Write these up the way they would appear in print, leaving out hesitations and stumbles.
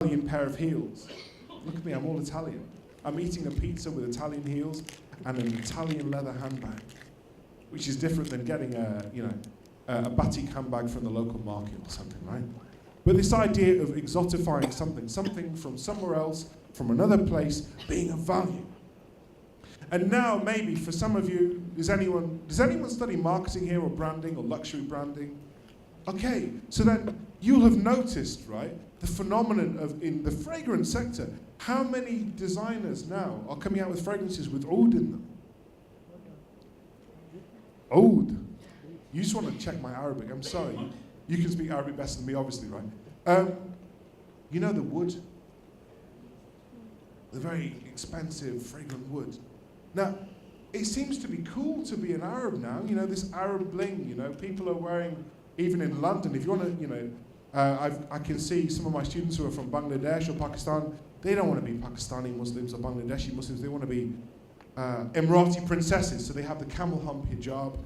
Italian pair of heels. Look at me, I'm all Italian. I'm eating a pizza with Italian heels and an Italian leather handbag, which is different than getting a batik handbag from the local market or something, right? But this idea of exotifying something from somewhere else, from another place, being of value. And now, maybe for some of you, does anyone study marketing here, or branding, or luxury branding? Okay, so then you'll have noticed, right, the phenomenon of, in the fragrance sector, how many designers now are coming out with fragrances with oud in them? Oud. You just want to check my Arabic, I'm sorry. You can speak Arabic better than me, obviously, right? You know the wood? The very expensive, fragrant wood. Now, it seems to be cool to be an Arab now, you know, this Arab bling, you know, people are wearing, even in London, if you want to, you know, I can see some of my students who are from Bangladesh or Pakistan, they don't want to be Pakistani Muslims or Bangladeshi Muslims, they want to be Emirati princesses, so they have the camel hump hijab,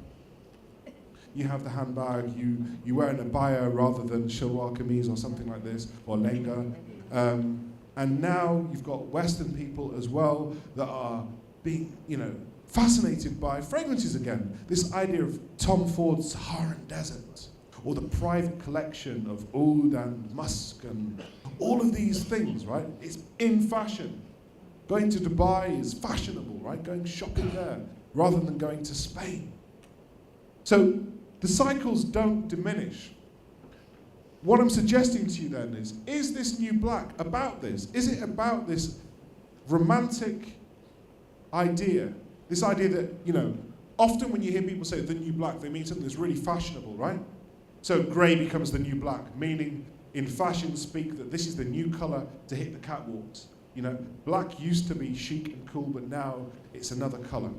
you have the handbag, you wear an abaya rather than shalwar kameez or something like this, or lenga. And now you've got Western people as well that are being, you know, fascinated by fragrances again. This idea of Tom Ford's Saharan Desert, or the private collection of oud and musk and all of these things, right? It's in fashion. Going to Dubai is fashionable, right? Going shopping there rather than going to Spain. So the cycles don't diminish. What I'm suggesting to you then is this new black about this? Is it about this romantic idea? This idea that, you know, often when you hear people say the new black, they mean something that's really fashionable, right? So grey becomes the new black, meaning in fashion speak that this is the new colour to hit the catwalks. You know, black used to be chic and cool, but now it's another colour.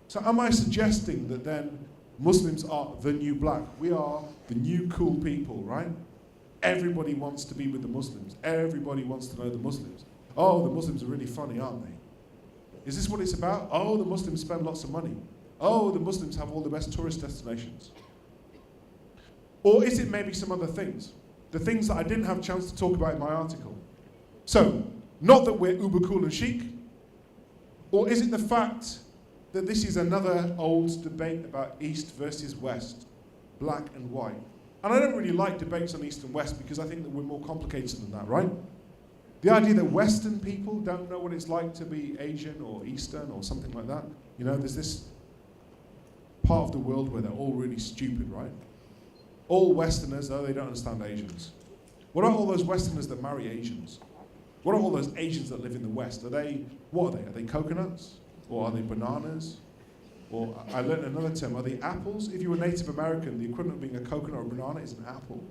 So am I suggesting that then Muslims are the new black? We are the new cool people, right? Everybody wants to be with the Muslims. Everybody wants to know the Muslims. Oh, the Muslims are really funny, aren't they? Is this what it's about? Oh, the Muslims spend lots of money. Oh, the Muslims have all the best tourist destinations. Or is it maybe some other things? The things that I didn't have a chance to talk about in my article. So, not that we're uber cool and chic, or is it the fact that this is another old debate about East versus West, black and white? And I don't really like debates on East and West because I think that we're more complicated than that, right? The idea that Western people don't know what it's like to be Asian or Eastern or something like that. You know, there's this part of the world where they're all really stupid, right? All Westerners, though, they don't understand Asians. What are all those Westerners that marry Asians? What are all those Asians that live in the West? What are they? Are they coconuts? Or are they bananas? Or I learned another term, are they apples? If you're a Native American, the equivalent of being a coconut or a banana is an apple.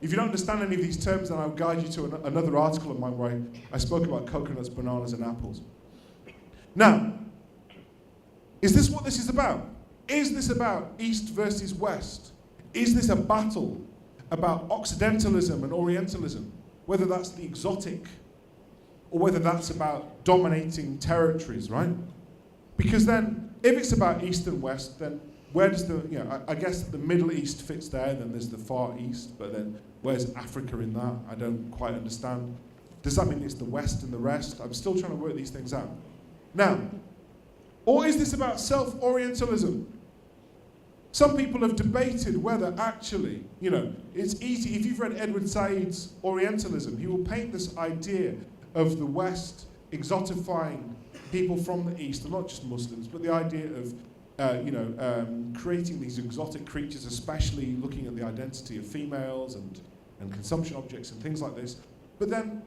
If you don't understand any of these terms, then I'll guide you to another article of mine where I spoke about coconuts, bananas, and apples. Now, is this what this is about? Is this about East versus West? Is this a battle about Occidentalism and Orientalism? Whether that's the exotic, or whether that's about dominating territories, right? Because then, if it's about East and West, then where does the, you know, I guess the Middle East fits there, then there's the Far East, but then where's Africa in that? I don't quite understand. Does that mean it's the West and the rest? I'm still trying to work these things out. Now, or is this about self-Orientalism? Some people have debated whether actually, you know, it's easy. If you've read Edward Said's Orientalism, he will paint this idea of the West exotifying people from the East, and not just Muslims, but the idea of creating these exotic creatures, especially looking at the identity of females and consumption objects and things like this. But then,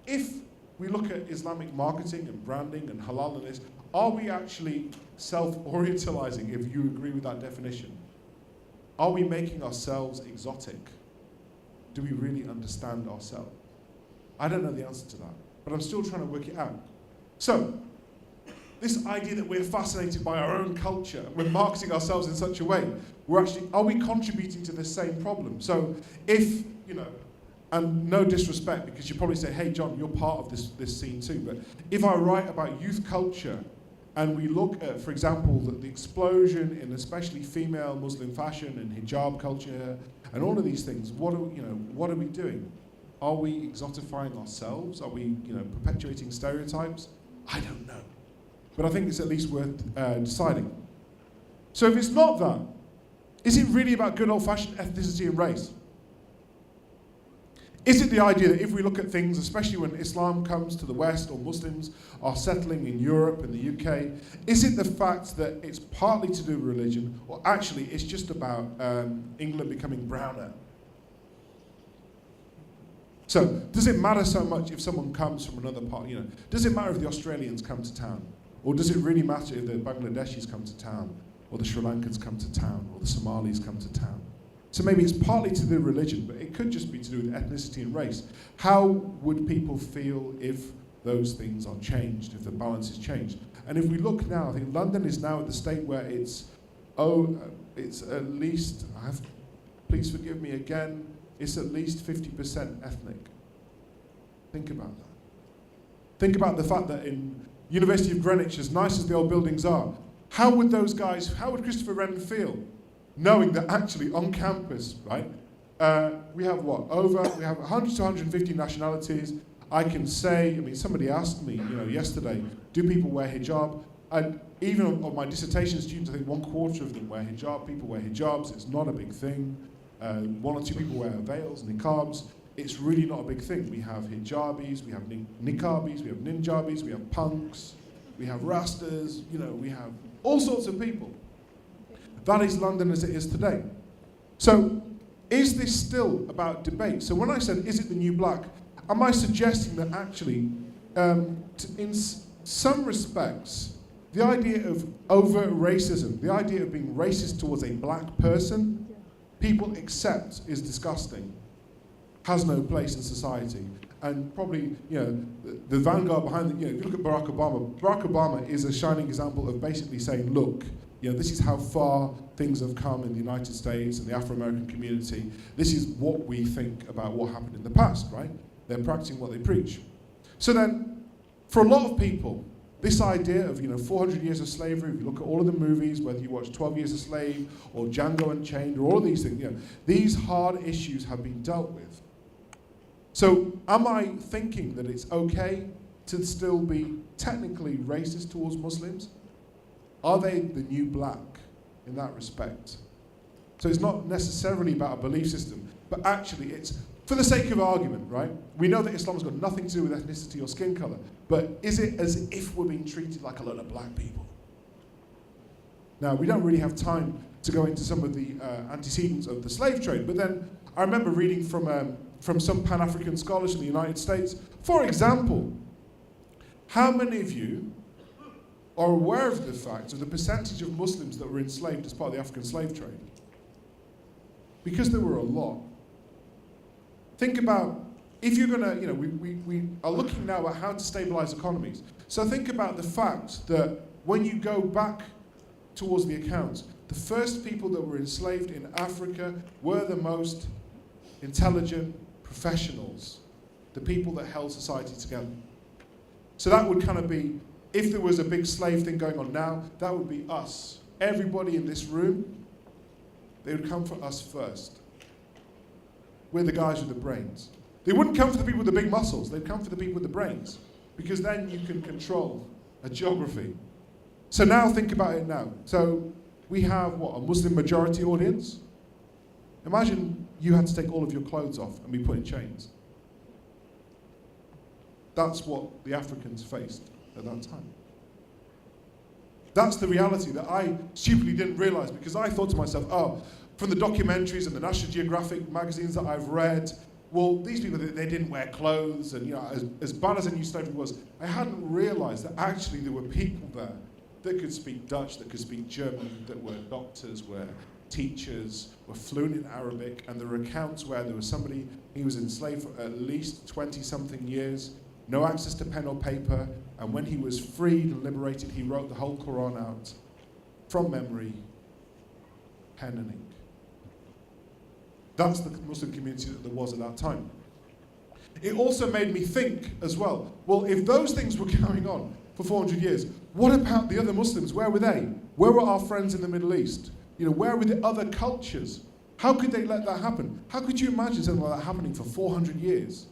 if we look at Islamic marketing and branding and halal and this, are we actually self-orientalizing, if you agree with that definition? Are we making ourselves exotic? Do we really understand ourselves? I don't know the answer to that, but I'm still trying to work it out. So, this idea that we're fascinated by our own culture, we're marketing ourselves in such a way, are we contributing to the same problem? So if, you know, and no disrespect, because you probably say, hey John, you're part of this scene too, but if I write about youth culture, and we look at, for example, the explosion in especially female Muslim fashion and hijab culture, and all of these things, what are we doing? Are we exotifying ourselves? Are we, perpetuating stereotypes? I don't know. But I think it's at least worth deciding. So if it's not that, is it really about good old-fashioned ethnicity and race? Is it the idea that if we look at things, especially when Islam comes to the West or Muslims are settling in Europe and the UK, is it the fact that it's partly to do with religion, or actually it's just about England becoming browner? So, does it matter so much if someone comes from another part? Does it matter if the Australians come to town? Or does it really matter if the Bangladeshis come to town, or the Sri Lankans come to town, or the Somalis come to town? So maybe it's partly to do with religion, but it could just be to do with ethnicity and race. How would people feel if those things are changed, if the balance is changed? And if we look now, I think London is now at the state where it's at least, please forgive me again, it's at least 50% ethnic. Think about that. Think about the fact that in University of Greenwich, as nice as the old buildings are, how would Christopher Wren feel knowing that actually on campus, right, we have 100 to 150 nationalities. I can say, somebody asked me, yesterday, do people wear hijab? And even of my dissertation students, I think 1/4 of them wear hijab. People wear hijabs. It's not a big thing. 1 or 2 people wear veils, niqabs. It's really not a big thing. We have hijabis, we have niqabis, we have ninjabis, we have punks, we have rastas, we have all sorts of people. That is London as it is today. So, is this still about debate? So when I said, is it the new black, am I suggesting that actually, in some respects, the idea of overt racism, the idea of being racist towards a black person, people accept is disgusting, has no place in society. And probably, the vanguard behind it, if you look at Barack Obama is a shining example of basically saying, look, this is how far things have come in the United States and the Afro-American community. This is what we think about what happened in the past, right? They're practicing what they preach. So then, for a lot of people, this idea of 400 years of slavery, if you look at all of the movies, whether you watch 12 Years a Slave or Django Unchained or all of these things, these hard issues have been dealt with. So am I thinking that it's okay to still be technically racist towards Muslims? Are they the new black in that respect? So it's not necessarily about a belief system, but actually it's, for the sake of argument, right? We know that Islam's got nothing to do with ethnicity or skin color, but is it as if we're being treated like a lot of black people? Now, we don't really have time to go into some of the antecedents of the slave trade, but then I remember reading from some Pan-African scholars in the United States. For example, how many of you are aware of the fact of the percentage of Muslims that were enslaved as part of the African slave trade? Because there were a lot. Think about, if you're going to, we are looking now at how to stabilize economies. So think about the fact that when you go back towards the accounts, the first people that were enslaved in Africa were the most intelligent professionals, the people that held society together. So that would kind of be, if there was a big slave thing going on now, that would be us. Everybody in this room, they would come for us first. We're the guys with the brains. They wouldn't come for the people with the big muscles, they'd come for the people with the brains, because then you can control a geography. So now think about it now. So we have, a Muslim majority audience? Imagine you had to take all of your clothes off and be put in chains. That's what the Africans faced at that time. That's the reality that I stupidly didn't realize, because I thought to myself, from the documentaries and the National Geographic magazines that I've read, well, these people, they didn't wear clothes, and as bad as I knew slavery was, I hadn't realized that actually there were people there that could speak Dutch, that could speak German, that were doctors, were teachers, were fluent in Arabic, and there were accounts where there was somebody, he was enslaved for at least 20-something years, no access to pen or paper, and when he was freed and liberated, he wrote the whole Quran out from memory, pen and ink. That's the Muslim community that there was at that time. It also made me think as well, if those things were going on for 400 years, what about the other Muslims? Where were they? Where were our friends in the Middle East? Where were the other cultures? How could they let that happen? How could you imagine something like that happening for 400 years?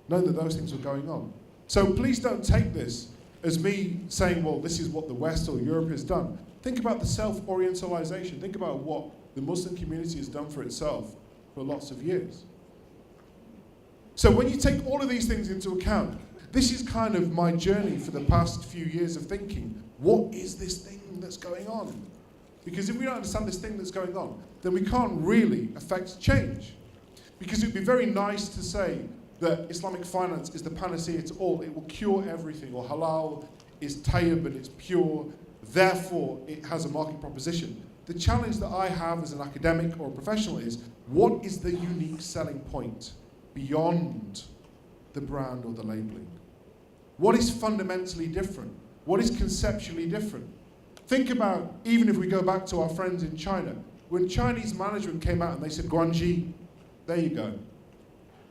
Knowing that those things were going on. So please don't take this as me saying, well, this is what the West or Europe has done. Think about the self-orientalization. Think about what the Muslim community has done for itself for lots of years. So when you take all of these things into account, this is kind of my journey for the past few years of thinking, what is this thing that's going on? Because if we don't understand this thing that's going on, then we can't really affect change. Because it would be very nice to say that Islamic finance is the panacea to all, it will cure everything, or halal is tayyib and it's pure, therefore it has a market proposition. The challenge that I have as an academic or a professional is, what is the unique selling point beyond the brand or the labeling? What is fundamentally different? What is conceptually different? Think about, even if we go back to our friends in China, when Chinese management came out and they said, Guanji, there you go.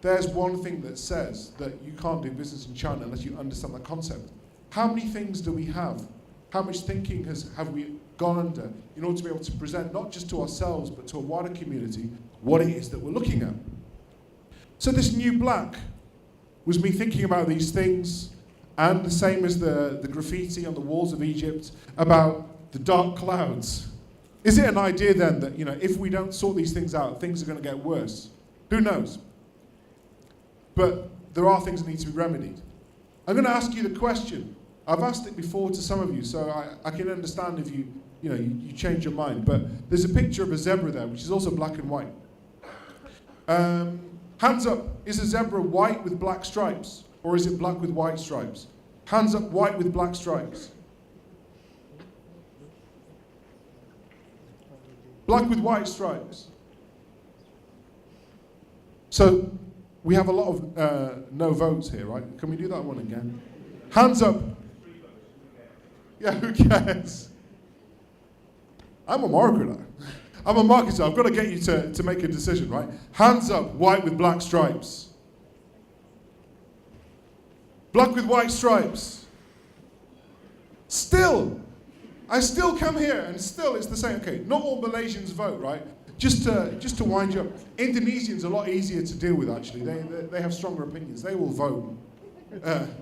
There's one thing that says that you can't do business in China unless you understand that concept. How many things do we have? How much thinking have we gone under in order to be able to present, not just to ourselves, but to a wider community, what it is that we're looking at? So this new black was me thinking about these things, and the same as the graffiti on the walls of Egypt about the dark clouds. Is it an idea then that, if we don't sort these things out, things are going to get worse? Who knows? But there are things that need to be remedied. I'm going to ask you the question. I've asked it before to some of you, so I can understand if you change your mind. But there's a picture of a zebra there, which is also black and white. Hands up. Is a zebra white with black stripes, or is it black with white stripes? Hands up, white with black stripes. Black with white stripes. So we have a lot of no votes here, right? Can we do that one again? Hands up. Yeah, who cares? I'm a marketer. I'm a marketer. I've got to get you to make a decision, right? Hands up, white with black stripes. Black with white stripes. Still, I still come here and still it's the same. Okay, not all Malaysians vote, right? Just to wind you up, Indonesians are a lot easier to deal with actually. They have stronger opinions. They will vote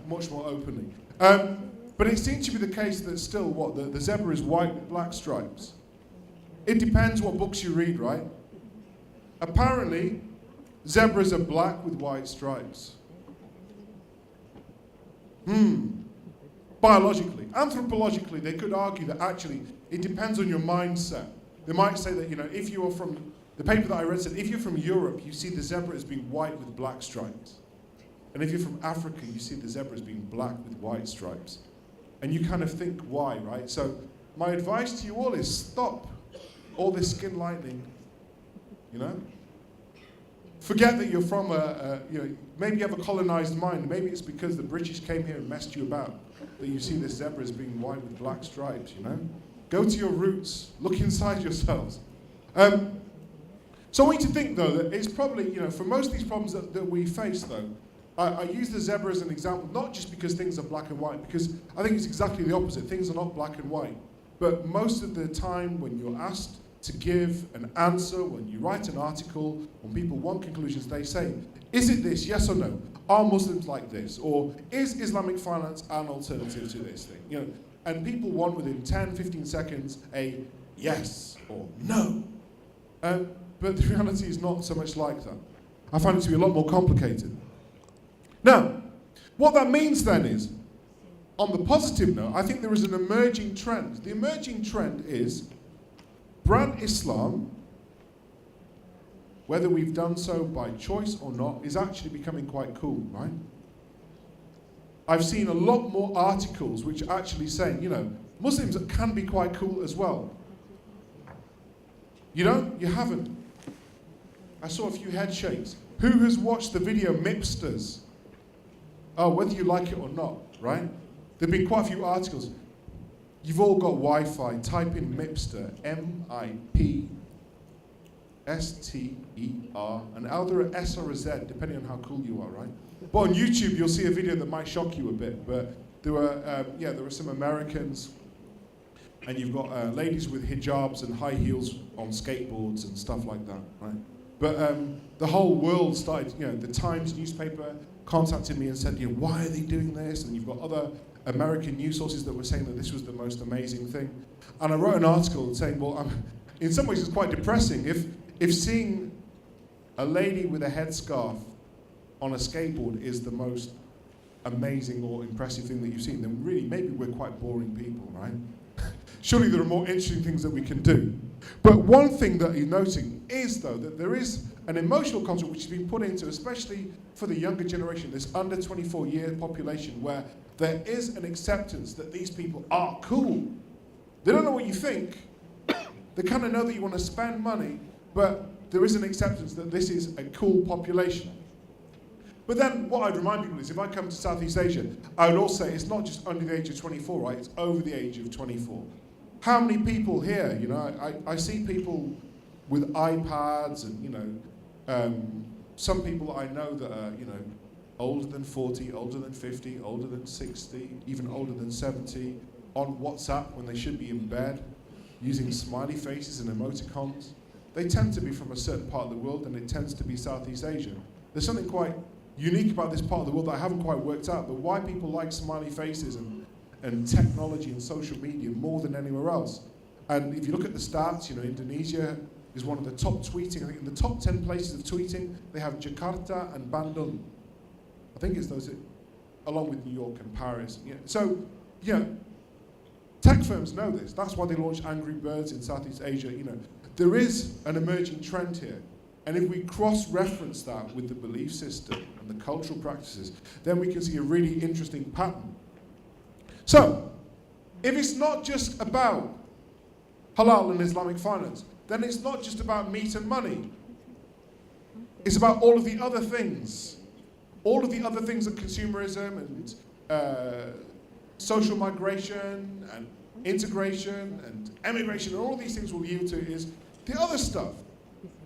much more openly. But it seems to be the case that still the zebra is white with black stripes. It depends what books you read, right? Apparently, zebras are black with white stripes. Biologically. Anthropologically, they could argue that actually it depends on your mindset. They might say that, if you are from, the paper that I read said, if you're from Europe, you see the zebra as being white with black stripes. And if you're from Africa, you see the zebra as being black with white stripes. And you kind of think, why, right? So my advice to you all is stop all this skin lightening, Forget that you're from maybe you have a colonized mind. Maybe it's because the British came here and messed you about that you see this zebra as being white with black stripes, Go to your roots. Look inside yourselves. So I want you to think, though, that it's probably, for most of these problems that we face, though, I use the zebra as an example, not just because things are black and white, because I think it's exactly the opposite. Things are not black and white. But most of the time when you're asked to give an answer, when you write an article, when people want conclusions, they say, is it this, yes or no? Are Muslims like this? Or is Islamic finance an alternative to this thing? And people want within 10, 15 seconds a yes or no. But the reality is not so much like that. I find it to be a lot more complicated. Now, what that means then is, on the positive note, I think there is an emerging trend. The emerging trend is brand Islam, whether we've done so by choice or not, is actually becoming quite cool, right? I've seen a lot more articles which are actually saying, Muslims can be quite cool as well. You haven't. I saw a few head shakes. Who has watched the video Mipsters? Oh, whether you like it or not, right? There have been quite a few articles. You've all got Wi-Fi. Type in Mipster, M-I-P-S-T-E-R, and either an S or a Z, depending on how cool you are, right? But on YouTube, you'll see a video that might shock you a bit. But there were some Americans and you've got ladies with hijabs and high heels on skateboards and stuff like that, right? But the whole world started, the Times newspaper contacted me and said, why are they doing this? And you've got other American news sources that were saying that this was the most amazing thing. And I wrote an article saying, well, in some ways it's quite depressing. If seeing a lady with a headscarf on a skateboard is the most amazing or impressive thing that you've seen, then really maybe we're quite boring people, right? Surely there are more interesting things that we can do. But one thing that you're noting is, though, that there is an emotional construct which has been put into, especially for the younger generation, this under 24-year population, where there is an acceptance that these people are cool. They don't know what you think. They kind of know that you want to spend money, but there is an acceptance that this is a cool population. But then what I'd remind people is, if I come to Southeast Asia, I would also say it's not just under the age of 24, right? It's over the age of 24. How many people here, I see people with iPads and, some people I know that are, older than 40, older than 50, older than 60, even older than 70, on WhatsApp when they should be in bed, using smiley faces and emoticons. They tend to be from a certain part of the world, and it tends to be Southeast Asia. There's something quite unique about this part of the world that I haven't quite worked out, but why people like smiley faces and technology and social media more than anywhere else. And if you look at the stats, Indonesia is one of the top tweeting. I think in the top 10 places of tweeting, they have Jakarta and Bandung. I think it's those, along with New York and Paris. So, tech firms know this. That's why they launched Angry Birds in Southeast Asia. There is an emerging trend here. And if we cross-reference that with the belief system and the cultural practices, then we can see a really interesting pattern. So, if it's not just about halal and Islamic finance, then it's not just about meat and money. It's about all of the other things. All of the other things that consumerism and social migration and integration and emigration and all of these things will yield to is the other stuff.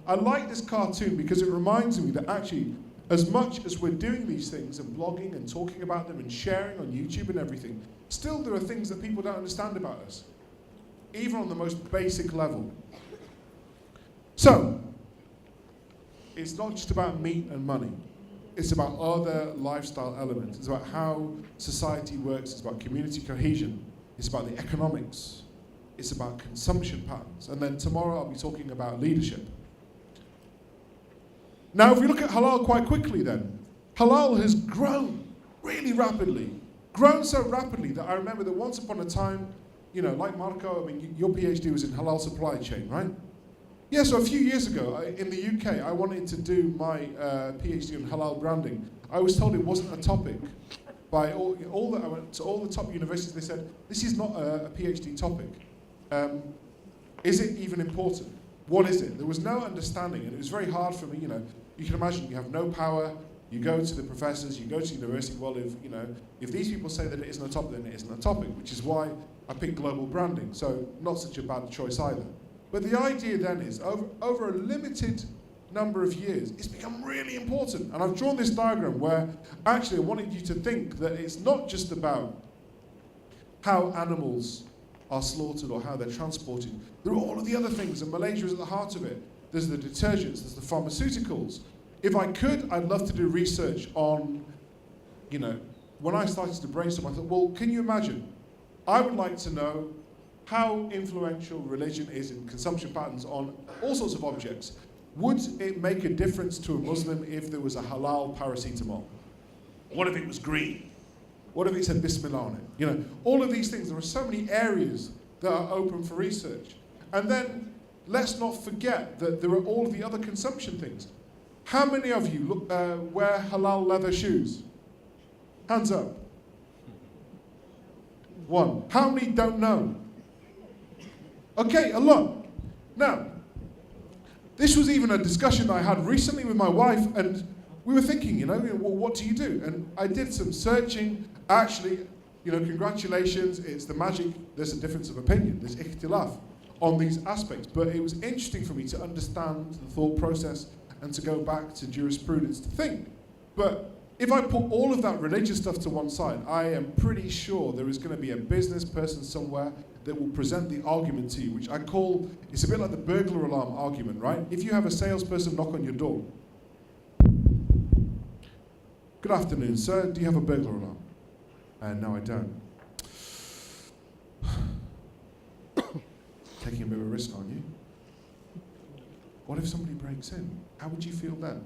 I like this cartoon because it reminds me that actually, as much as we're doing these things and blogging and talking about them and sharing on YouTube and everything, still there are things that people don't understand about us, even on the most basic level. So, it's not just about meat and money. It's about other lifestyle elements. It's about how society works. It's about community cohesion. It's about the economics. It's about consumption patterns. And then tomorrow I'll be talking about leadership. Now, if we look at halal quite quickly then, halal has grown really rapidly. Grown so rapidly that I remember that once upon a time, like Marco, your PhD was in halal supply chain, right? Yeah, so a few years ago, in the UK, I wanted to do my PhD in halal branding. I was told it wasn't a topic. By I went to all the top universities, they said, this is not a PhD topic. Is it even important? What is it? There was no understanding, and it was very hard for me, You can imagine you have no power, you go to the professors, you go to university, well, if these people say that it isn't a topic, then it isn't a topic, which is why I picked global branding, so not such a bad choice either. But the idea then is, over a limited number of years, it's become really important. And I've drawn this diagram where actually I wanted you to think that it's not just about how animals are slaughtered or how they're transported. There are all of the other things, and Malaysia is at the heart of it. There's the detergents, there's the pharmaceuticals. If I could, I'd love to do research on, when I started to brainstorm, I thought, well, can you imagine? I would like to know how influential religion is in consumption patterns on all sorts of objects. Would it make a difference to a Muslim if there was a halal paracetamol? What if it was green? What if it said Bismillah on it? All of these things, there are so many areas that are open for research. And then let's not forget that there are all of the other consumption things. How many of you wear halal leather shoes? Hands up. One. How many don't know? Okay, a lot. Now, this was even a discussion I had recently with my wife, and we were thinking, well, what do you do? And I did some searching. Actually, congratulations, it's the magic. There's a difference of opinion. There's ikhtilaf on these aspects. But it was interesting for me to understand the thought process and to go back to jurisprudence to think. But if I put all of that religious stuff to one side, I am pretty sure there is going to be a business person somewhere, that will present the argument to you, which I call, it's a bit like the burglar alarm argument, right? If you have a salesperson knock on your door, good afternoon, sir, do you have a burglar alarm? No, I don't. Taking a bit of a risk, aren't you? What if somebody breaks in? How would you feel then?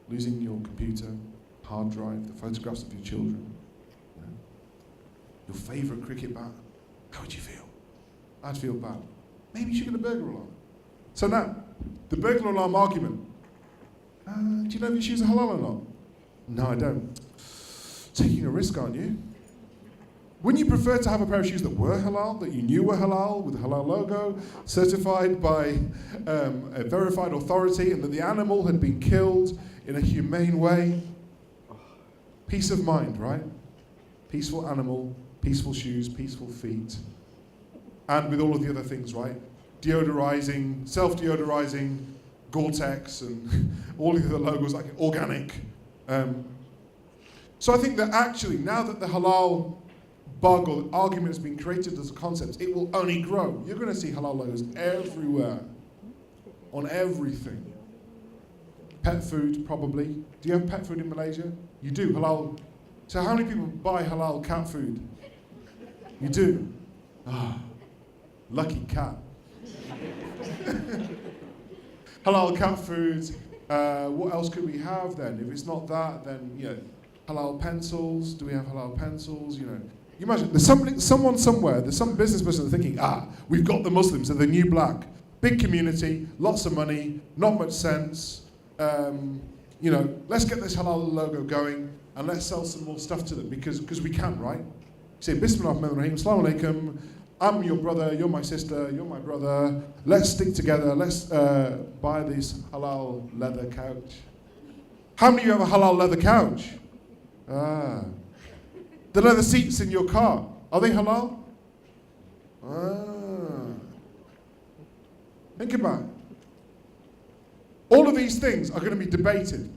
Losing your computer, hard drive, the photographs of your children, you know, your favourite cricket bat. How would you feel? I'd feel bad. Maybe you should get a burglar alarm. So now, the burglar alarm argument. Do you know if your shoes are halal or not? No, I don't. Taking a risk, aren't you? Wouldn't you prefer to have a pair of shoes that were halal, that you knew were halal, with a halal logo, certified by a verified authority, and that the animal had been killed in a humane way? Peace of mind, right? Peaceful animal, peaceful shoes, peaceful feet. And with all of the other things, right? Deodorizing, self-deodorizing, Gore-Tex, and all of the other logos like organic. So I think that actually, now that the halal bug or argument has been created as a concept, it will only grow. You're going to see halal logos everywhere, on everything. Pet food, probably. Do you have pet food in Malaysia? You do, halal. So how many people buy halal cat food? You do? Lucky cat. Halal cat food. What else could we have then? If it's not that, then, you know, halal pencils. Do we have halal pencils? You know, you imagine there's someone somewhere, there's some business person thinking, we've got the Muslims, they're the new black. Big community, lots of money, not much sense. You know, let's get this halal logo going and let's sell some more stuff to them because we can, right? You say, Bismillah ar-Rahman ar-Rahim, Assalamu alaikum, I'm your brother, you're my sister, you're my brother. Let's stick together, let's buy this halal leather couch. How many of you have a halal leather couch? The leather seats in your car, are they halal? Think about it. All of these things are going to be debated.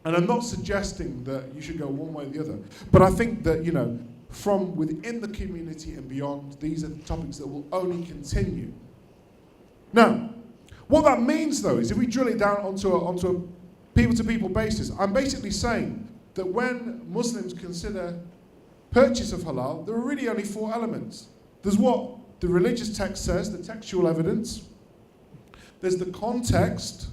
And I'm not suggesting that you should go one way or the other. But I think that, you know, from within the community and beyond, these are the topics that will only continue. Now, what that means, though, is if we drill it down onto a people-to-people basis, I'm basically saying that when Muslims consider purchase of halal, there are really only four elements. There's what the religious text says, the textual evidence. There's the context.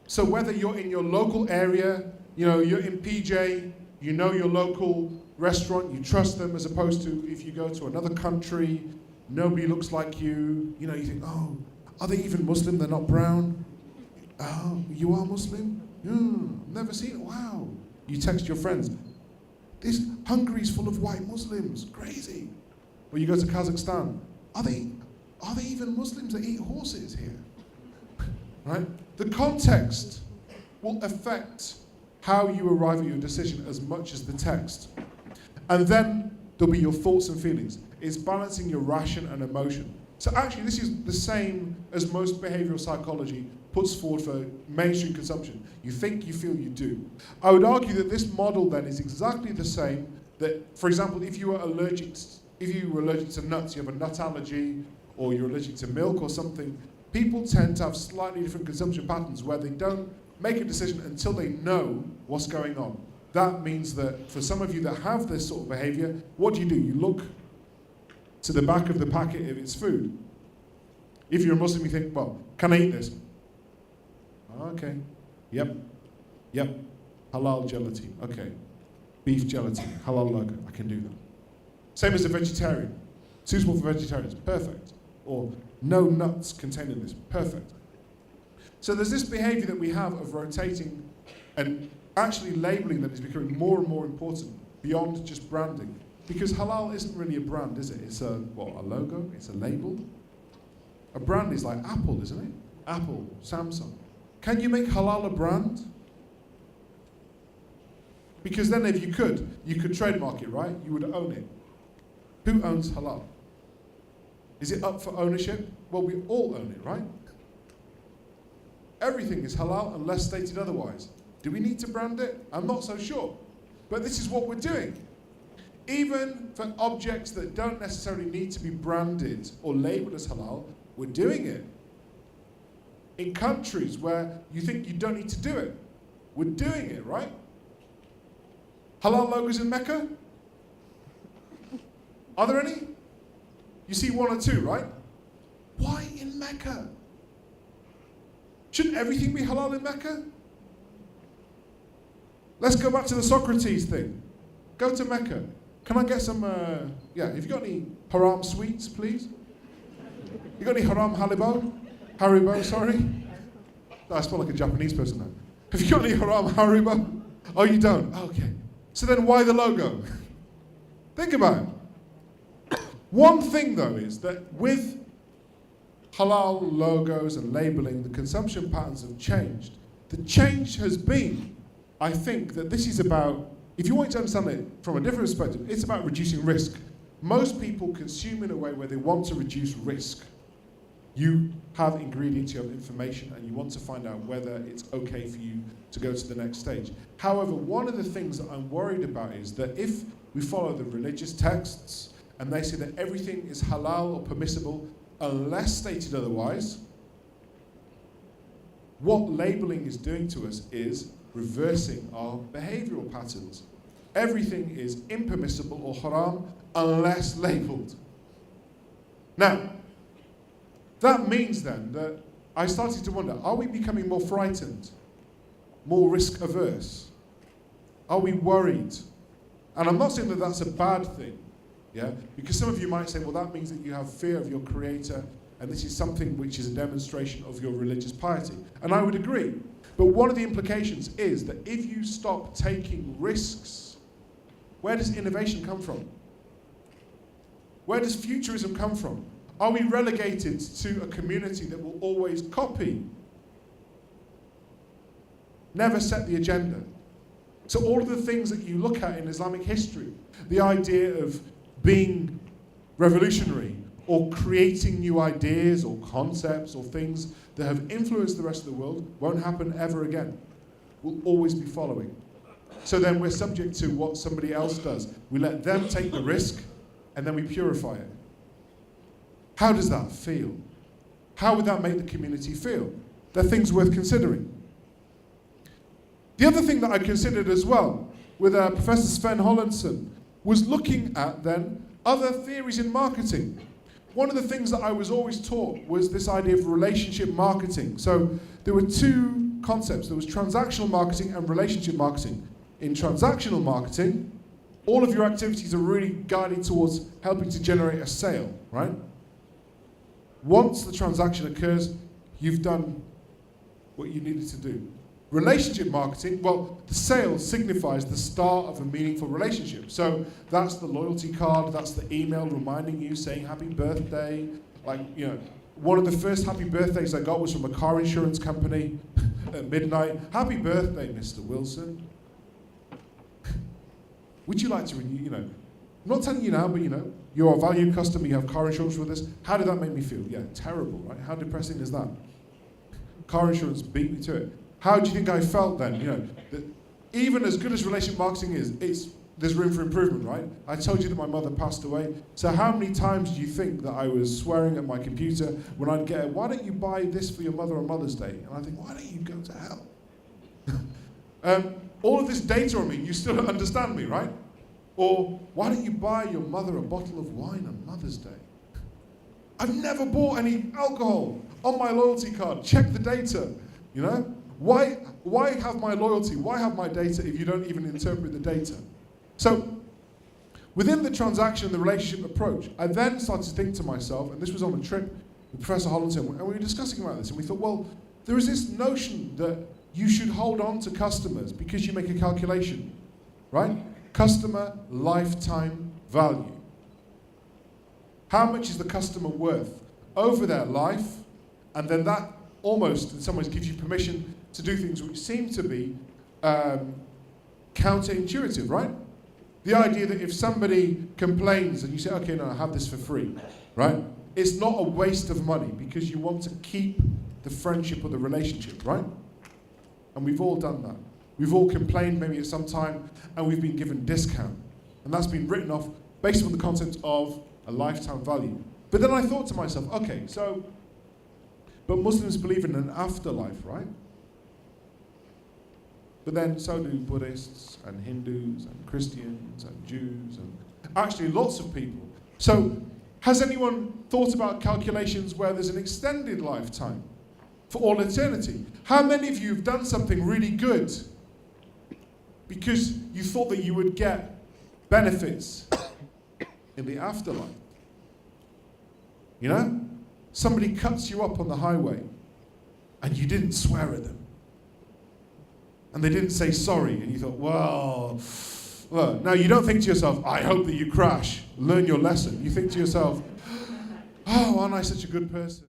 So whether you're in your local area, you know, you're in PJ, you know your local restaurant, you trust them, as opposed to if you go to another country, nobody looks like you, you know, you think, oh, are they even Muslim? They're not brown? Oh, you are Muslim? Never seen it, wow. You text your friends, this Hungary's full of white Muslims, crazy. Or you go to Kazakhstan, are they even Muslims that eat horses here? Right? The context will affect how you arrive at your decision as much as the text. And then there'll be your thoughts and feelings. It's balancing your ration and emotion. So actually this is the same as most behavioral psychology puts forward for mainstream consumption. You think, you feel, you do. I would argue that this model then is exactly the same that, for example, if you were allergic to nuts, you have a nut allergy, or you're allergic to milk or something, people tend to have slightly different consumption patterns where they don't make a decision until they know what's going on. That means that for some of you that have this sort of behavior, what do? You look to the back of the packet if it's food. If you're a Muslim, you think, well, can I eat this? Okay. Yep. Halal gelatin. Okay. Beef gelatin. Halal logo. I can do that. Same as a vegetarian. Suitable for vegetarians. Perfect. Or no nuts contained in this. Perfect. So there's this behavior that we have of rotating and actually labeling that is becoming more and more important beyond just branding. Because halal isn't really a brand, is it? It's a logo? It's a label? A brand is like Apple, isn't it? Apple, Samsung. Can you make halal a brand? Because then if you could trademark it, right? You would own it. Who owns halal? Is it up for ownership? Well, we all own it, right? Everything is halal unless stated otherwise. Do we need to brand it? I'm not so sure. But this is what we're doing. Even for objects that don't necessarily need to be branded or labeled as halal, we're doing it. In countries where you think you don't need to do it, we're doing it, right? Halal logos in Mecca? Are there any? You see one or two, right? Why in Mecca? Shouldn't everything be halal in Mecca? Let's go back to the Socrates thing. Go to Mecca. Can I get some, have you got any haram sweets, please? You got any haram Haribo, sorry? I spell like a Japanese person now. Have you got any haram Haribo? Oh, you don't? Okay. So then why the logo? Think about it. One thing, though, is that with halal logos and labeling, the consumption patterns have changed. The change has been, I think, that this is about, if you want to understand it from a different perspective, it's about reducing risk. Most people consume in a way where they want to reduce risk. You have ingredients, you have information, and you want to find out whether it's okay for you to go to the next stage. However, one of the things that I'm worried about is that if we follow the religious texts and they say that everything is halal or permissible unless stated otherwise, what labeling is doing to us is reversing our behavioral patterns. Everything is impermissible or haram unless labeled. Now, that means then that I started to wonder, are we becoming more frightened, more risk averse? Are we worried? And I'm not saying that that's a bad thing, yeah? Because some of you might say, well, that means that you have fear of your creator, and this is something which is a demonstration of your religious piety. And I would agree. But one of the implications is that if you stop taking risks, where does innovation come from? Where does futurism come from? Are we relegated to a community that will always copy? Never set the agenda. So all of the things that you look at in Islamic history, the idea of being revolutionary or creating new ideas or concepts or things that have influenced the rest of the world won't happen ever again. We'll always be following. So then we're subject to what somebody else does. We let them take the risk and then we purify it. How does that feel? How would that make the community feel? They're things worth considering. The other thing that I considered as well with Professor Sven Hollandsson was looking at then other theories in marketing. One of the things that I was always taught was this idea of relationship marketing. So there were two concepts. There was transactional marketing and relationship marketing. In transactional marketing, all of your activities are really guided towards helping to generate a sale, right? Once the transaction occurs, you've done what you needed to do. Relationship marketing, well, the sale signifies the start of a meaningful relationship. So that's the loyalty card, that's the email reminding you, saying happy birthday. Like, you know, one of the first happy birthdays I got was from a car insurance company at midnight. Happy birthday, Mr. Wilson. Would you like to renew, you know, I'm not telling you now, but you know, you're a valued customer, you have car insurance with us. How did that make me feel? Yeah, terrible, right? How depressing is that? Car insurance beat me to it. How do you think I felt then? You know, that even as good as relationship marketing is, there's room for improvement, right? I told you that my mother passed away. So how many times do you think that I was swearing at my computer when I'd get, why don't you buy this for your mother on Mother's Day? And I think, why don't you go to hell? All of this data on me, you still don't understand me, right? Or why don't you buy your mother a bottle of wine on Mother's Day? I've never bought any alcohol on my loyalty card. Check the data, you know? Why have my loyalty? Why have my data if you don't even interpret the data? So within the transaction, the relationship approach, I then started to think to myself, and this was on a trip with Professor Hollandsson, and we were discussing about this, and we thought, well, there is this notion that you should hold on to customers because you make a calculation, right? Customer lifetime value. How much is the customer worth over their life? And then that almost, in some ways, gives you permission to do things which seem to be counterintuitive, right? The idea that if somebody complains and you say, okay, no, I have this for free, right? It's not a waste of money because you want to keep the friendship or the relationship, right? And we've all done that. We've all complained maybe at some time and we've been given discount. And that's been written off based on the concept of a lifetime value. But then I thought to myself, okay, but Muslims believe in an afterlife, right? But then so do Buddhists and Hindus and Christians and Jews and actually lots of people. So has anyone thought about calculations where there's an extended lifetime for all eternity? How many of you have done something really good because you thought that you would get benefits in the afterlife? You know? Somebody cuts you up on the highway and you didn't swear at them. And they didn't say sorry, and you thought, well, now you don't think to yourself, I hope that you crash, learn your lesson. You think to yourself, oh, aren't I such a good person?